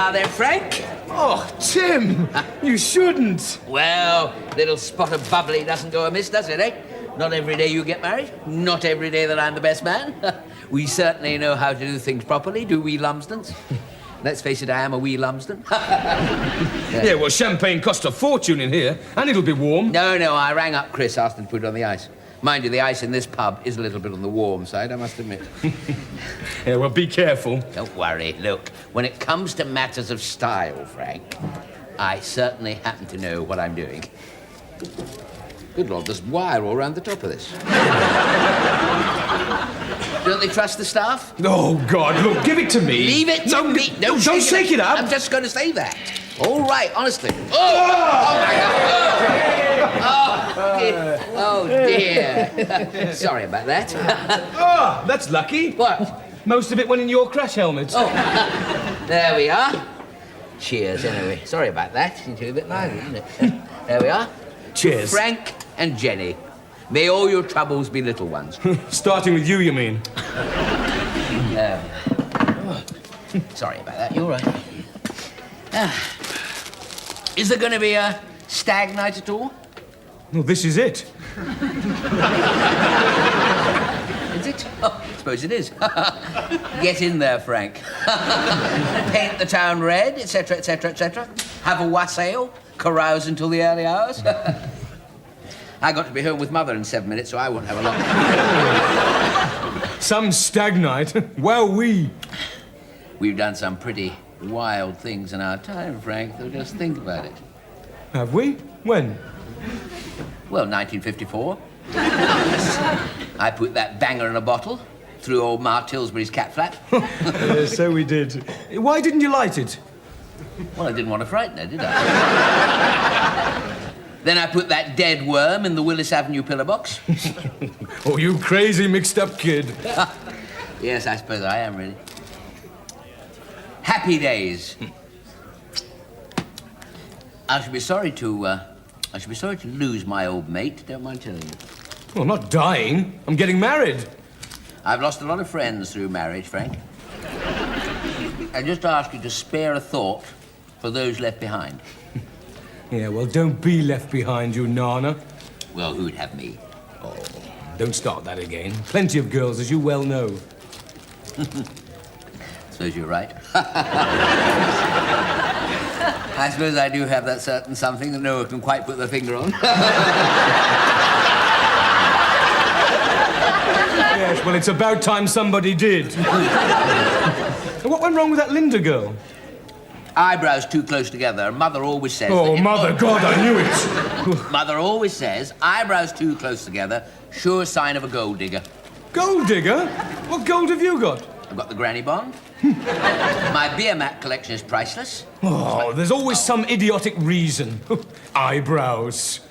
now then, Frank. Oh, Tim, you shouldn't. Well, little spot of bubbly doesn't go amiss, does it, eh? Not every day you get married. Not every day that I'm the best man. We certainly know how to do things properly, do we Lumsdens? Let's face it, I am a wee Lumsden. Yeah, well, champagne costs a fortune in here, and it'll be warm. No, I rang up Chris, asked him to put it on the ice. Mind you, the ice in this pub is a little bit on the warm side, I must admit. Yeah, well, be careful. Don't worry. Look, when it comes to matters of style, Frank, I certainly happen to know what I'm doing. Good Lord, there's wire all around the top of this. Don't they trust the staff? Oh, God, look, give it to me. Leave it to me. Don't shake it up. I'm just going to say that. All right, honestly. Oh my God. Oh dear. Sorry about that. Oh, that's lucky. What? Most of it went in your crash helmet. Oh, there we are. Cheers, anyway. Sorry about that. Seems to be a bit lively, isn't it? There we are. Cheers. Frank and Jenny. May all your troubles be little ones. Starting with you mean? Sorry about that. You're right. Is there going to be a stag night at all? No, this is it. Is it? Oh, I suppose it is. Get in there, Frank. Paint the town red, etc., etc., etc. Have a wassail, carouse until the early hours. I got to be home with Mother in 7 minutes, so I won't have a lot. Some stag night? Well, We've done some pretty wild things in our time, Frank, though just think about it. Have we? When? Well, 1954. I put that banger in a bottle, through old Mark Tilsbury's cat flap. So we did. Why didn't you light it? Well, I didn't want to frighten her, did I? Then I put that dead worm in the Willis Avenue pillar box. Oh, you crazy mixed-up kid. Yes, I suppose I am, really. Happy days. I should be sorry to lose my old mate, don't mind telling you. Well, I'm not dying. I'm getting married. I've lost a lot of friends through marriage, Frank. I just ask you to spare a thought for those left behind. Yeah, well, don't be left behind, you Nana. Well, who'd have me? Oh, don't start that again. Plenty of girls, as you well know. Suppose you're right. I suppose I do have that certain something that no one can quite put their finger on. Yes, well, it's about time somebody did. What went wrong with that Linda girl? Eyebrows too close together. Mother always says... Oh, Mother, God, I knew it. Mother always says, eyebrows too close together, sure sign of a gold digger. Gold digger? What gold have you got? I've got the granny bond. My beer mat collection is priceless. Oh, there's always some idiotic reason. Eyebrows.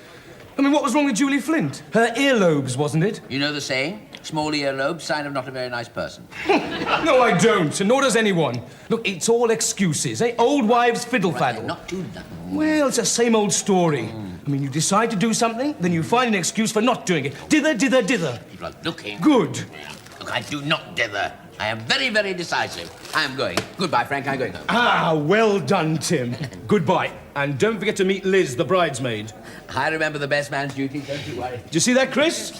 I mean, what was wrong with Julie Flint? Her earlobes, wasn't it? You know the saying? Small earlobe, sign of not a very nice person. No, I don't, and nor does anyone. Look, it's all excuses, eh? Old wives' fiddle-faddle. Right, not too... Well, it's the same old story. I mean, you decide to do something, then you find an excuse for not doing it. Dither, dither, dither. People are looking. Good. Look, I do not dither. I am very, very decisive. I am going. Goodbye, Frank, I'm going home. Ah, well done, Tim. Goodbye. And don't forget to meet Liz, the bridesmaid. I remember the best man's duty, don't you worry. Did you see that, Chris?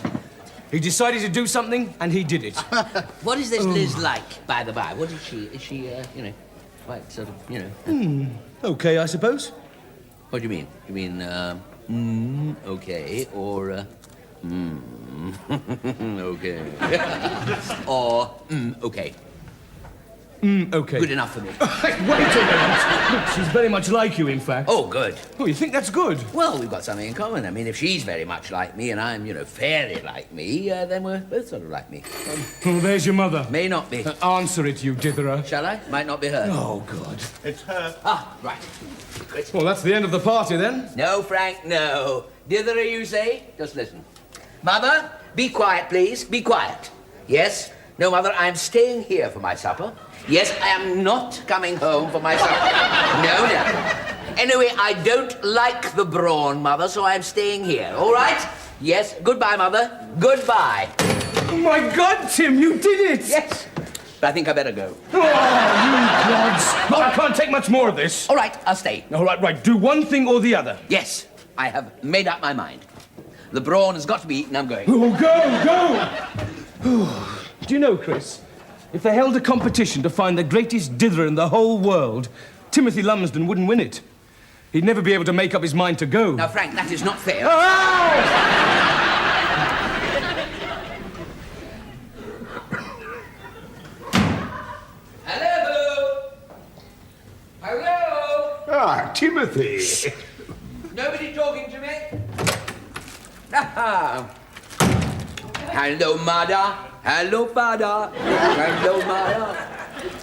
He decided to do something, and he did it. What is this Liz like, by the by? What is she? Is she, quite sort of, Okay, I suppose. What do you mean? You mean, okay, or, okay. Or, okay. Okay. Good enough for me. Wait a minute. Look, she's very much like you, in fact. Oh, good. Oh, you think that's good? Well, we've got something in common. I mean, if she's very much like me and I'm, fairly like me, then we're both sort of like me. Oh, there's your mother. May not be. Answer it, you ditherer. Shall I? Might not be her. Oh, God. It's her. Ah, right. Good. Well, that's the end of the party, then. No, Frank, no. Ditherer, you say? Just listen. Mother, be quiet, please. Be quiet. Yes? No, Mother, I'm staying here for my supper. Yes, I am not coming home for my supper. No. Anyway, I don't like the brawn, Mother, so I'm staying here. All right? Yes. Goodbye, Mother. Goodbye. Oh, my God, Tim, you did it! Yes. but I think I better go. Oh, you gods. Well, I can't take much more of this. All right, I'll stay. All right, right. Do one thing or the other. Yes, I have made up my mind. The brawn has got to be eaten. I'm going. Oh, go! Do you know, Chris, if they held a competition to find the greatest ditherer in the whole world, Timothy Lumsden wouldn't win it. He'd never be able to make up his mind to go. Now, Frank, that is not fair. Oh! Hello? Hello? Ah, Timothy. Nobody talking to me? Ah. Hello, Mother. Hello, Father. Hello, Mother.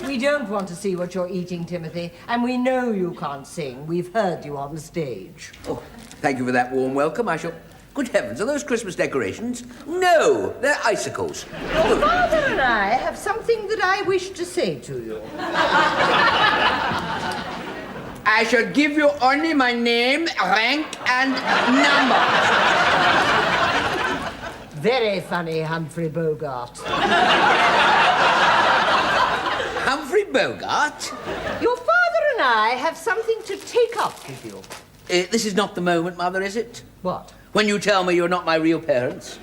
We don't want to see what you're eating, Timothy, and we know you can't sing. We've heard you on the stage. Oh, thank you for that warm welcome. I shall... Good heavens, are those Christmas decorations? No, they're icicles. Your father and I have something that I wish to say to you. I shall give you only my name, rank, and number. Very funny, Humphrey Bogart. Humphrey Bogart? Your father and I have something to take up with you. This is not the moment, Mother, is it? What? When you tell me you're not my real parents?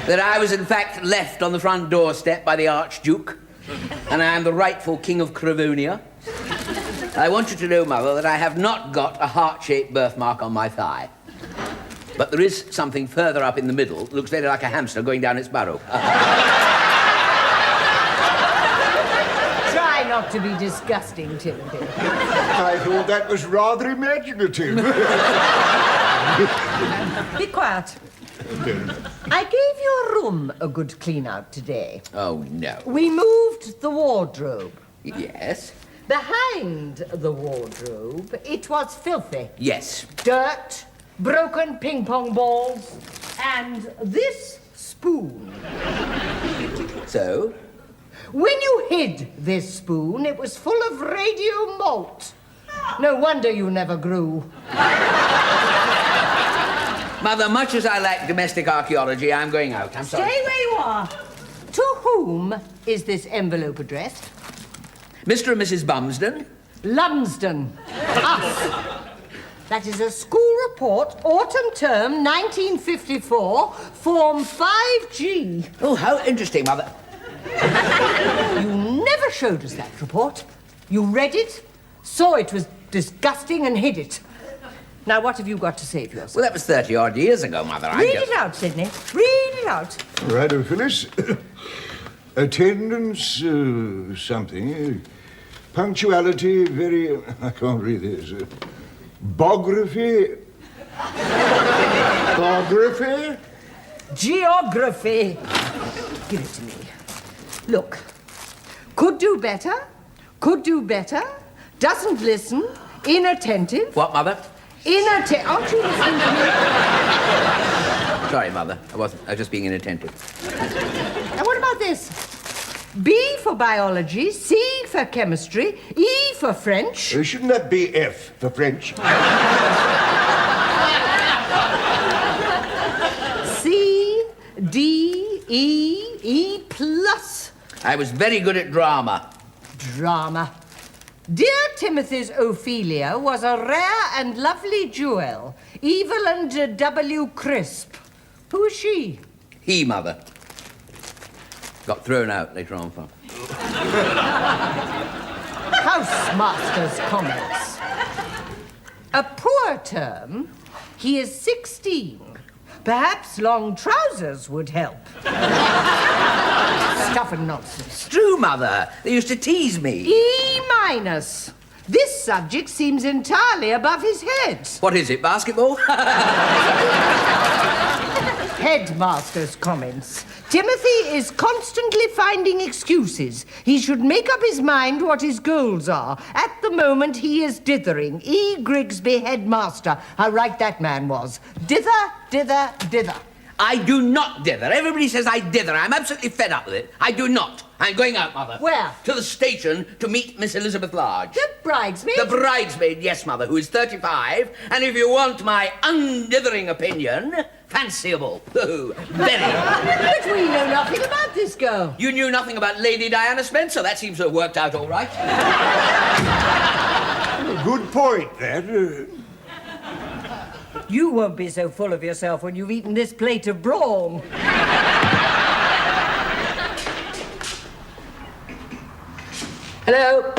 That I was, in fact, left on the front doorstep by the Archduke, and I am the rightful King of Cravonia. I want you to know, Mother, that I have not got a heart-shaped birthmark on my thigh. But there is something further up in the middle that looks very like a hamster going down its burrow. Try not to be disgusting, Timothy. I thought that was rather imaginative. Be quiet. I gave your room a good clean-out today. Oh, no. We moved the wardrobe. Yes? Behind the wardrobe, it was filthy. Yes. Dirt, broken ping-pong balls, and this spoon. So? When you hid this spoon, it was full of radio malt. No wonder you never grew. Mother, much as I like domestic archaeology, I'm going out. I'm sorry. Stay where you are. To whom is this envelope addressed? Mr. and Mrs. Bumsden? Lumsden. Us. That is a school report, autumn term, 1954, form 5G. Oh, how interesting, Mother. You never showed us that report. You read it, saw it was disgusting, and hid it. Now, what have you got to say for yourself? Well, that was 30-odd years ago, Mother. Read it out, Sidney. Read it out. Righto, Phyllis. Attendance, something. Punctuality, very... I can't read this. Bography. Bography. Geography. Give it to me. Look. Could do better. Could do better. Doesn't listen. Inattentive. What, Mother? Inattentive. Aren't you listening to me? Sorry, Mother. I was just being inattentive. And what about this? B for biology, C for chemistry, E for French. Shouldn't that be F for French? C, D, E plus. I was very good at drama. Drama. Dear Timothy's Ophelia was a rare and lovely jewel, Evelyn W. Crisp. Who is she? He, Mother. Got thrown out later on from. Housemaster's comments. A poor term. He is 16. Perhaps long trousers would help. Stuff and nonsense. It's true, Mother. They used to tease me. E minus. This subject seems entirely above his head. What is it, basketball? Headmaster's comments. Timothy is constantly finding excuses. He should make up his mind what his goals are. At the moment, he is dithering. E. Grigsby, headmaster. How right that man was. Dither, dither, dither. I do not dither. Everybody says I dither. I'm absolutely fed up with it. I do not. I'm going out, Mother. Where? To the station to meet Miss Elizabeth Large. The bridesmaid? The bridesmaid, yes, Mother, who is 35. And if you want my undithering opinion, fanciable. Oh, very. But we know nothing about this girl? You knew nothing about Lady Diana Spencer. That seems to have worked out all right. Good point, that. You won't be so full of yourself when you've eaten this plate of brawn. Hello?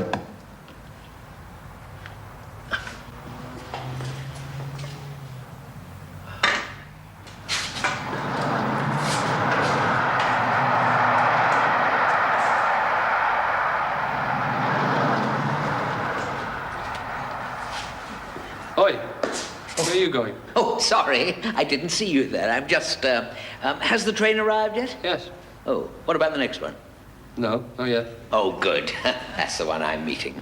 Oi, where are you going? Oh, sorry. I didn't see you there. I'm just, has the train arrived yet? Yes. Oh, what about the next one? No, not yet. Oh, good. That's the one I'm meeting.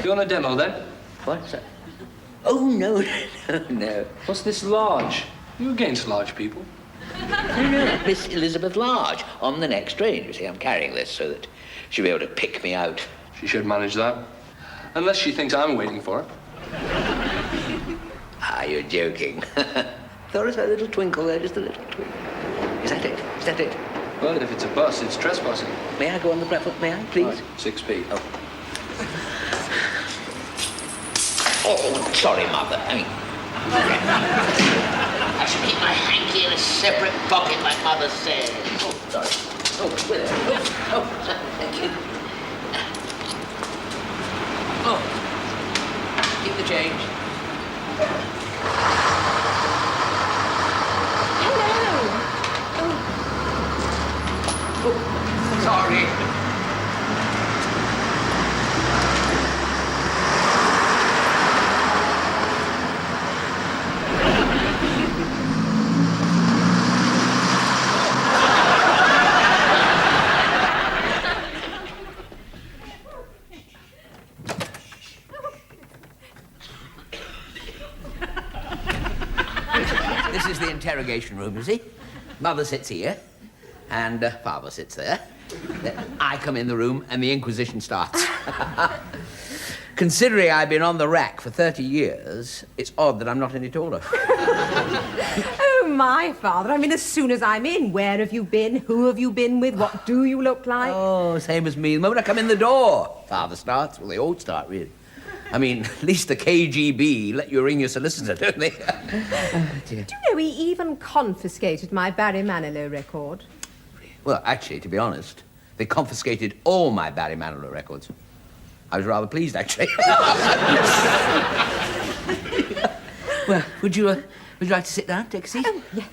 You on a demo then? What's that? Oh, no, no. What's this large? You against large people? No, Miss Elizabeth Large, on the next train. You see, I'm carrying this so that she'll be able to pick me out. She should manage that. Unless she thinks I'm waiting for her. Ah, you're joking. Thought I saw a little twinkle there, just a little twinkle. Is that it? Is that it? Well, if it's a bus, it's trespassing. May I go on the platform? May I, please? Right, 6p. Oh. Oh, sorry, Mother. I mean... I should keep my hanky in a separate pocket, like Mother said. Oh, sorry. Oh, where? Oh, thank you. Oh, keep the change. Hello. Oh, sorry. This is the interrogation room, you see. Mother sits here, and Father sits there. Then I come in the room, and the Inquisition starts. Considering I've been on the rack for 30 years, it's odd that I'm not any taller. Oh, my father. I mean, as soon as I'm in, where have you been? Who have you been with? What do you look like? Oh, same as me. The moment I come in the door, Father starts. Well, they all start, really. I mean, at least the KGB let you ring your solicitor, don't they? Oh, dear. Do you know he even confiscated my Barry Manilow record? Well, actually, to be honest, they confiscated all my Barry Manilow records. I was rather pleased, actually. Well, would you like to sit down, take a seat? Oh, yeah.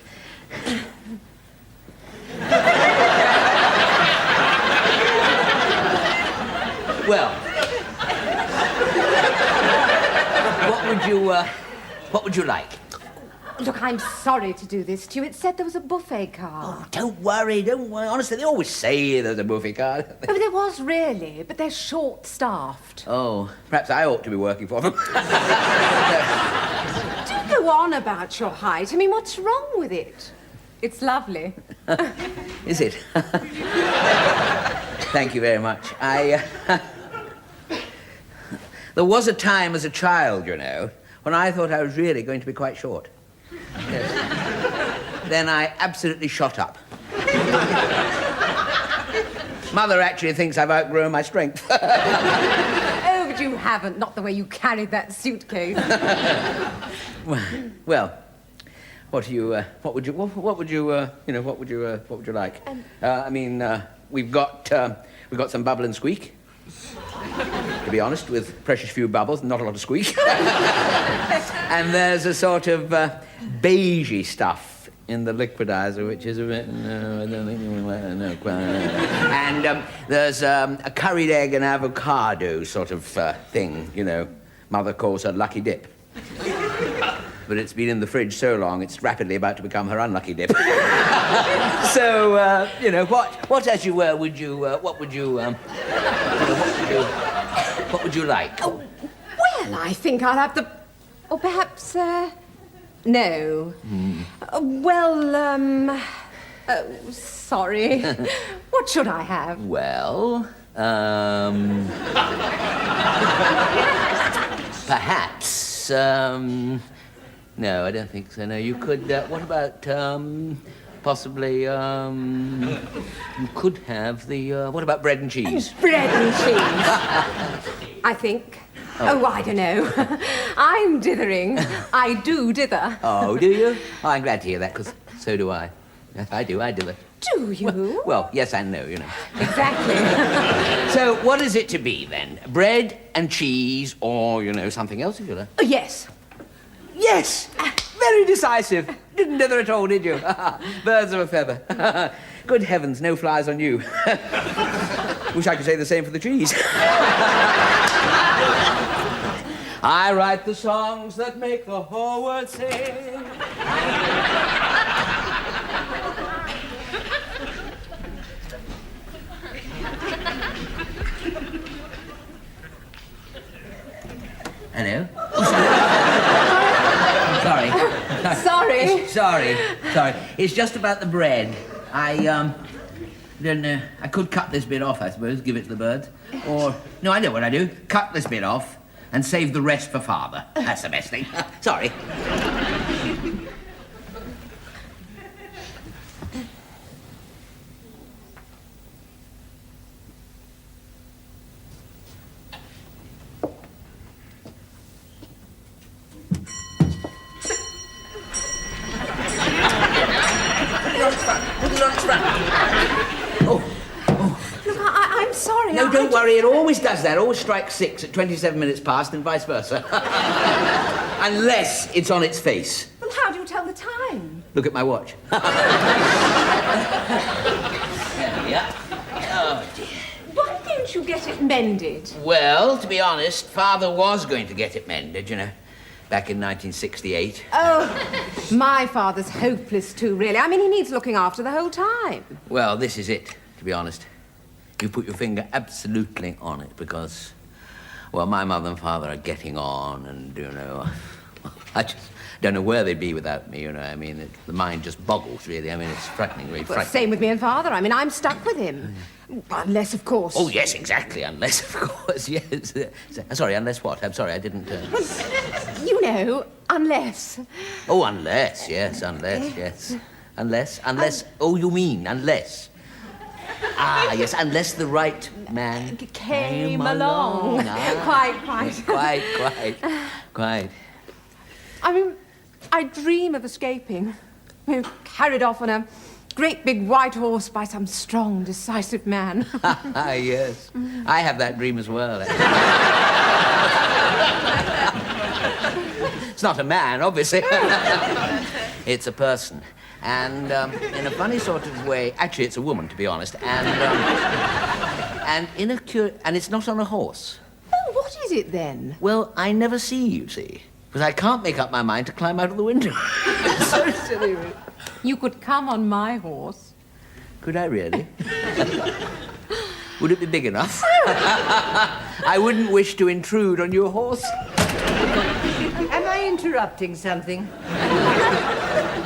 Well, what would you like? Look, I'm sorry to do this to you. It said there was a buffet card. Oh, don't worry, don't worry. Honestly, they always say there's a buffet card. Oh, there was really, but they're short-staffed. Oh, perhaps I ought to be working for them. Do go on about your height. I mean, what's wrong with it? It's lovely. Is it? Thank you very much. There was a time as a child, you know, when I thought I was really going to be quite short. Yes. Then I absolutely shot up. Mother actually thinks I've outgrown my strength. Oh, but you haven't. Not the way you carried that suitcase. Well, what would you like? I mean, we've got some bubble and squeak. To be honest, with precious few bubbles, not a lot of squeak. And there's a sort of beigey stuff in the liquidizer, which is a bit... No, I don't think... No, quite... And there's a curried egg and avocado sort of thing, you know. Mother calls her lucky dip. But it's been in the fridge so long, it's rapidly about to become her unlucky dip. So, you know, what as you were, would you, what would you like? Oh, well, I think I'll have the... Or perhaps, no. Oh, sorry. What should I have? Well, perhaps, no, I don't think so. No, you could, what about, Possibly, you could have the, what about bread and cheese? Bread and cheese. I think. Oh, I don't know. I'm dithering. I do dither. Oh, do you? Oh, I'm glad to hear that, because so do I. I do dither. Do you? Well, yes and no, you know. Exactly. So, what is it to be, then? Bread and cheese, or, you know, something else, if you like? Oh, yes. Yes! Very decisive. Didn't dither at all, did you? Birds of a feather. Good heavens, no flies on you. Wish I could say the same for the cheese. I write the songs that make the whole world sing. Hello? Sorry. Sorry. It's just about the bread. I don't know. I could cut this bit off, I suppose, give it to the birds. Or, no, I know what I do. Cut this bit off and save the rest for Father. That's the best thing. Sorry. I'm sorry. No, don't worry. It always does that. Always strikes 6 at 27 minutes past and vice versa. Unless it's on its face. Well, how do you tell the time? Look at my watch. Yeah. Oh, dear. Why don't you get it mended? Well, to be honest, Father was going to get it mended, you know, back in 1968. Oh, my father's hopeless too, really. I mean, he needs looking after the whole time. Well, this is it, to be honest. You put your finger absolutely on it because, well, my mother and father are getting on and, you know, I just don't know where they'd be without me, you know. I mean, the mind just boggles, really. I mean, it's frightening, really Well, frightening. same with me and father. I mean, I'm stuck with him. Unless, of course... Oh, yes, exactly. Unless, of course, yes. Sorry, unless what? I'm sorry, I didn't... You know, unless... Oh, unless, yes, unless, yes. Unless... Oh, you mean unless... Ah, yes, unless the right man came along. Ah. Quite. I mean, I dream of escaping. You know, carried off on a great big white horse by some strong, decisive man. Ah, yes. I have that dream as well. It's not a man, obviously. It's a person. And in a funny sort of way, actually, it's a woman, to be honest. And it's not on a horse. Oh, what is it then? Well, I never see, you see, because I can't make up my mind to climb out of the window. It's so silly. Really. You could come on my horse. Could I really? Would it be big enough? I wouldn't wish to intrude on your horse. Am I interrupting something?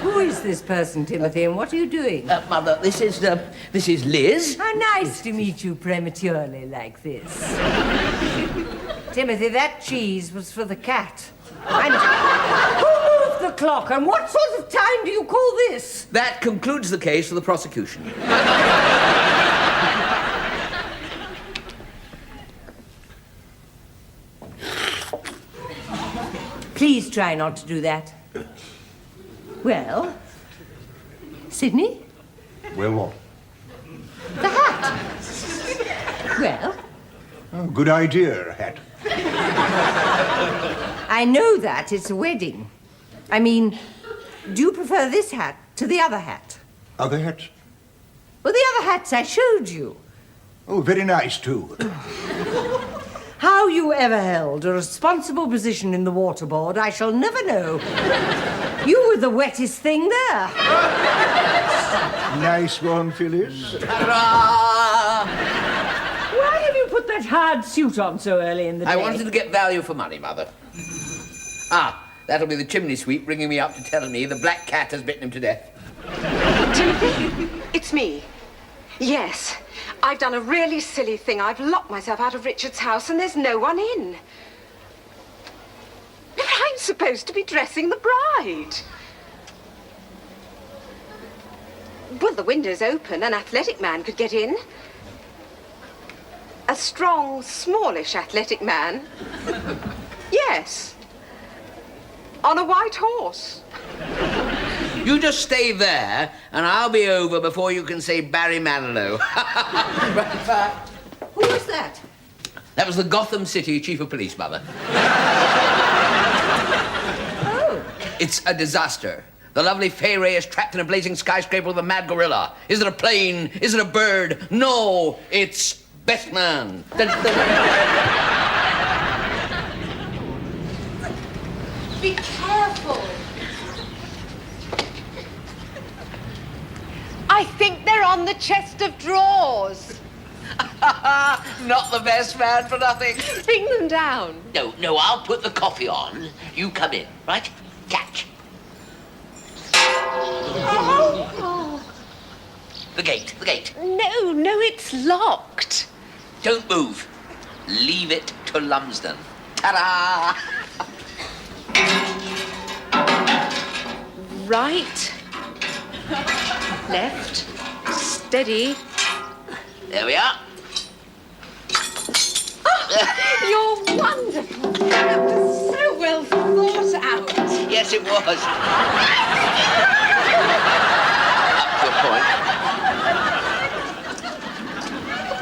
Who is this person, Timothy, and what are you doing? Mother, this is Liz. How nice to meet you prematurely like this. Timothy, that cheese was for the cat. And who moved the clock, and what sort of time do you call this? That concludes the case for the prosecution. Please try not to do that. Well, Sidney? Well, what? The hat. Well? Oh, good idea, hat. I know that. It's a wedding. I mean, do you prefer this hat to the other hat? Other hats? Well, the other hats I showed you. Oh, very nice, too. How you ever held a responsible position in the water board, I shall never know. You were the wettest thing there. Nice one, Phyllis. Ta-da! Why have you put that hard suit on so early in the day? I wanted to get value for money, Mother. Ah, that'll be the chimney sweep ringing me up to tell me the black cat has bitten him to death. Timothy, it's me. Yes, I've done a really silly thing. I've locked myself out of Richard's house and there's no one in. But I'm supposed to be dressing the bride. Well, the window's open. An athletic man could get in. A strong, smallish athletic man. Yes. On a white horse. You just stay there, and I'll be over before you can say Barry Manilow. Right, Who was that? that was the Gotham City Chief of Police, Mother. Oh. It's a disaster. The lovely Fay Ray is trapped in a blazing skyscraper with a mad gorilla. Is it a plane? Is it a bird? No, it's Best Man. Be careful. I think they're on the chest of drawers. Not the Best Man for nothing. Bring them down. No, I'll put the coffee on. You come in, right? Catch. Oh. The gate. No, it's locked. Don't move. Leave it to Lumsden. Ta-da! Right. Left. Steady. There we are. You're wonderful. That was so well thought out. Yes, it was. Up to a point.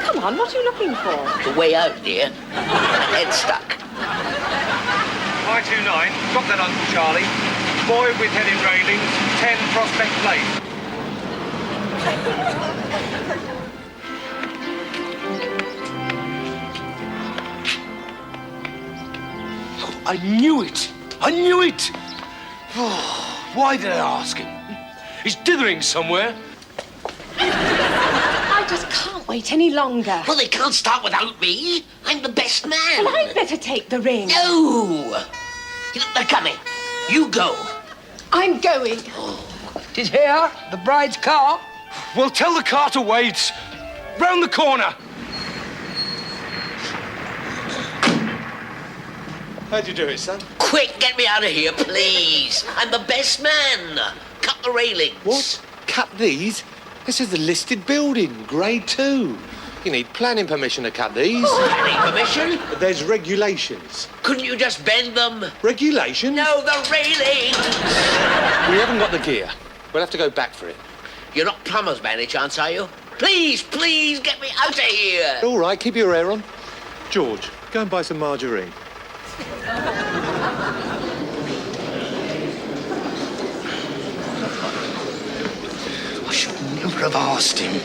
Come on, what are you looking for? The way out, dear. My head's stuck. 529, drop that Uncle Charlie. Boy with head in railings, 10 Prospect Place. I knew it! I knew it! Oh, why did I ask him? He's dithering somewhere. I just can't wait any longer. Well, they can't start without me. I'm the best man. Well, I'd better take the ring. No! They're coming. You go. I'm going. Tis here, the bride's car. Well, tell the car to wait. Round the corner. How'd you do it, son? Quick, get me out of here, please. I'm the best man. Cut the railings. What? Cut these? This is the listed building, grade 2. You need planning permission to cut these. Planning permission? There's regulations. Couldn't you just bend them? Regulations? No, the railings. We haven't got the gear. We'll have to go back for it. You're not plumbers by any chance, are you? Please, get me out of here. All right, keep your hair on. George, go and buy some margarine. I should never have asked him.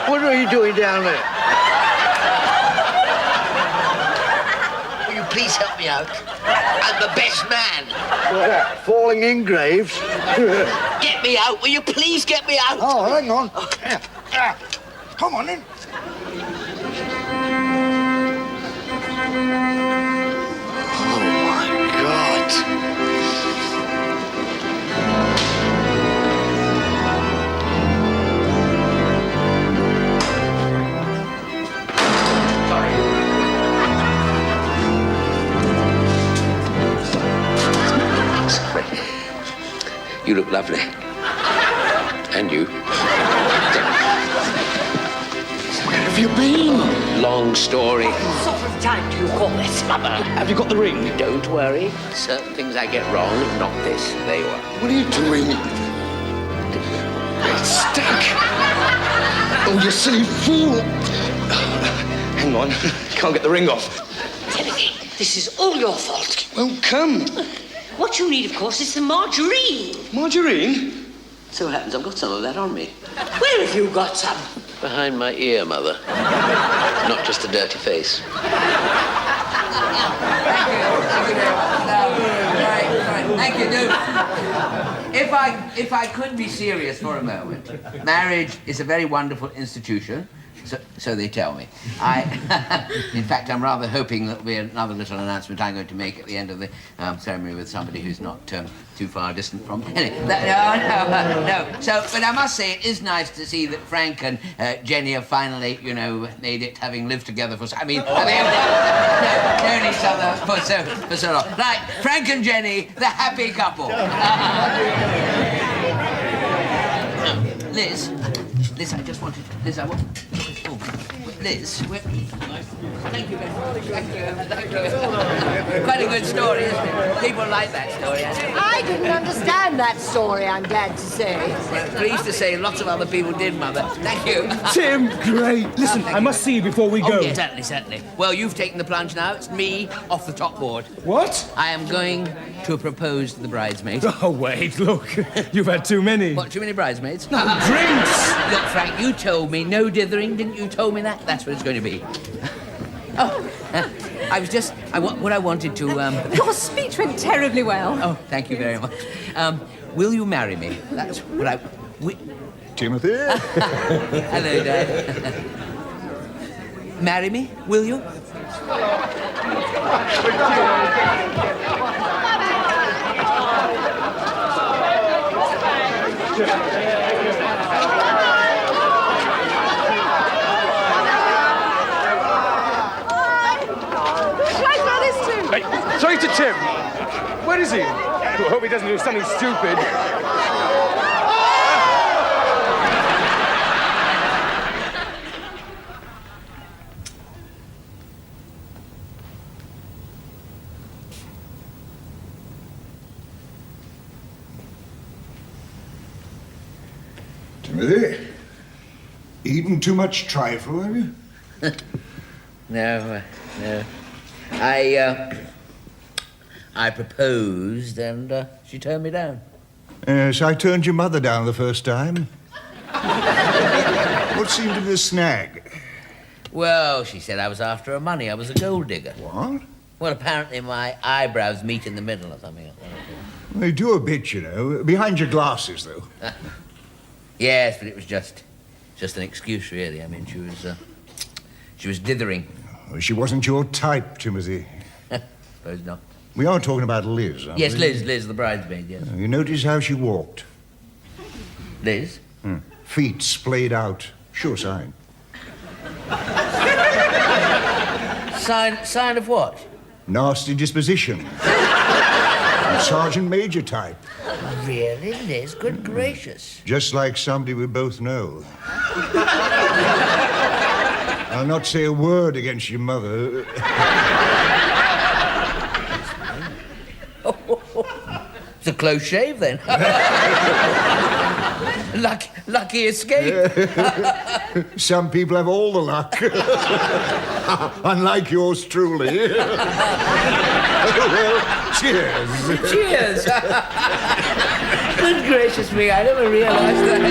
What are you doing down there? Will you please help me out? I'm the best man. What's that? Falling in graves? Get me out. Will you please get me out? Oh, hang on. Yeah. Come on in. Oh, my God. You look lovely. And you. Where have you been? Long story. What sort of time do you call this, Mother? Have you got the ring? Don't worry. Certain things I get wrong, not this. There you are. What are you doing? It's stuck. Oh, you silly fool. Hang on. Can't get the ring off. Timothy, this is all your fault. Well, come. What you need, of course, is some margarine. Margarine? So it happens I've got some of that on me. Where have you got some? Behind my ear, Mother. Not just a dirty face. Thank you, dude. If I could be serious for a moment, marriage is a very wonderful institution. So they tell me. In fact, I'm rather hoping there'll be another little announcement I'm going to make at the end of the ceremony with somebody who's not too far distant from. Anyway, no. So, but I must say, it is nice to see that Frank and Jenny have finally, made it, having lived together for. I mean, having known each other for so long. Right, Frank and Jenny, the happy couple. Liz, I just wanted. Liz, I want. Oh, Liz, thank you very much. Thank you. Quite a good story, isn't it? People like that story. I didn't understand that story, I'm glad to say. Well, pleased to say lots of other people did, Mother. Thank you. Tim, great. Listen, I must see you before we go. Oh, yeah, certainly. Well, you've taken the plunge now. It's me off the top board. What? I am going to propose to the bridesmaids. Oh, wait, look. You've had too many. What, too many bridesmaids? No, drinks! Look, Frank, you told me no dithering, didn't you? Told me that? That's what it's going to be. What I wanted to, Your speech went terribly well. Oh, thank you very much. Will you marry me? That's what I... Timothy? Hello, Dad. Marry me, will you? Hey, sorry to Tim. Where is he? I hope he doesn't do something stupid. Timothy, eaten too much trifle, have you? No. I proposed and she turned me down. Yes, I turned your mother down the first time. What seemed to be the snag? Well, she said I was after her money. I was a gold digger. What? Well, apparently my eyebrows meet in the middle or something. They do a bit, behind your glasses, though. Yes, but it was just an excuse, really. I mean, she was dithering. Well, she wasn't your type, Timothy. Suppose not. We are talking about Liz, aren't Yes, we? Liz, the bridesmaid, yes. You notice how she walked? Liz? Feet splayed out. Sure sign. Sign of what? Nasty disposition. Sergeant Major type. Really, Liz? Good gracious. Just like somebody we both know. I'll not say a word against your mother. It's a close shave, then. Lucky escape. Some people have all the luck. Unlike yours truly. Well, cheers. Cheers. Good gracious me, I never realized that.